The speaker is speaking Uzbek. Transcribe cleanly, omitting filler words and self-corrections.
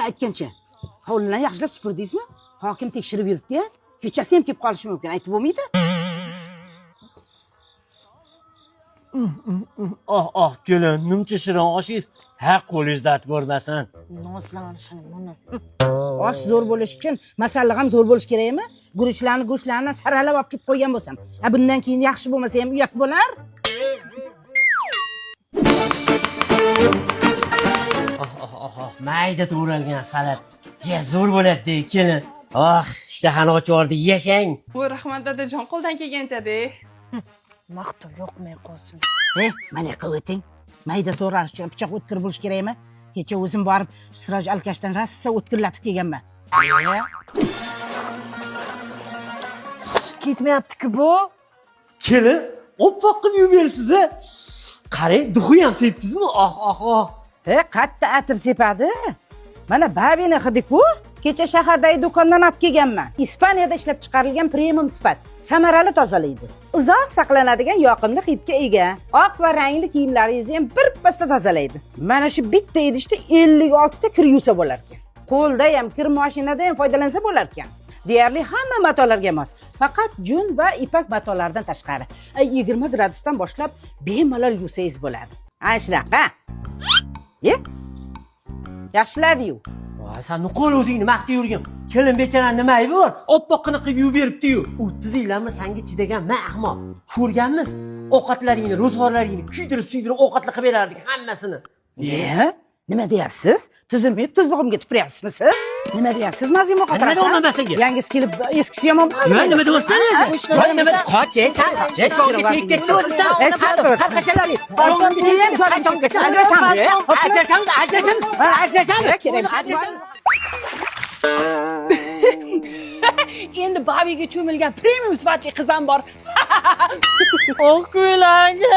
Aytgancha, hovlilarni yaxshilab supurdingizmi? Hokim tekshirib yuribdi-ya. Kechasi ham kelib qolishi mumkin, aytib bo'lmaydi? kelin, nimcha shirin oshingiz har qo'lingiz dard ko'rmasin. Nozlanishing buni. Osh zo'r bo'lish uchun masala ham zo'r bo'lish kerakmi? Guruchlarni, go'shtlarni saralab olib kelib qo'ygan bo'lsam, bundan keyin yaxshi bo'lmasa ham uyat bo'lar. Mayda to'g'ralgan salat. Zo'r bo'ladi, kelin. Ishtahani ochvordi, yashang. Voy rahmat dadajon, qo'ldan kelgancha-de. Maqtov yo'qmay qolsin. Mana qilib o'ting. Mayda to'g'ralish pichoq o'tkir bo'lish kerakmi? Kecha o'zim borib Siroj alkashdan rassa o'tkirlatib kelganman. Ketmayapti-ku bu. Kelin, oppoq qilib yuboribsiz-a? Qarang, duxi ham sepdingizmi? Qatta atir sepadi. Mana babini hidi-ku. Kecha shahardagi do'kondan olib kelganman. Ispaniyada ishlab chiqarilgan premium sifat. Samarali tozalaydi. Uzoq saqlanadigan yoqimli hidga ega. Oq va rangli kiyimlaringizni ham birpasda tozalaydi. Mana shu bitta idishda 56 ta kir yuvsa bo'lar ekan. Qo'lda ham, kir mashinada ham foydalansa bo'lar ekan. Deyarli hamma matolarga mos. Faqat jun va ipak matolardan tashqari 20 gradusdan boshlab bemalol yuvsangiz bo'ladi. Ana shunaqa. Yaxshilab yuv. Sen nuqul o'zingni maqtay yurgin. Kelin bechorani nima aybi bor? Oppoqqina qilib yuvib beribdi-yu. 30 yillarmi senga chidagan men ahmoq. Ko'rganmiz. Ovqatlaringni, ro'zg'orlaringni kuydirib-suydirib ovqatli qilib berardik hammasini. Nima deyapsiz? Tuzilmayib tuzlig'imga tupuryapsizmi siz? Nima deyapsiz? Mazlum o'qatarasiz. Nima deyapman senga? Yangisi kelib eskisi yomon bo'ladi. Nima deyapsangiz? Nima qoch, sen. Hech qo'lga tegib o'zsan. Qarqashalaring. Qachongacha ajrashamiz. Endi babiga cho'milgan premium sifatli qizam bor. Oq ko'ylagi.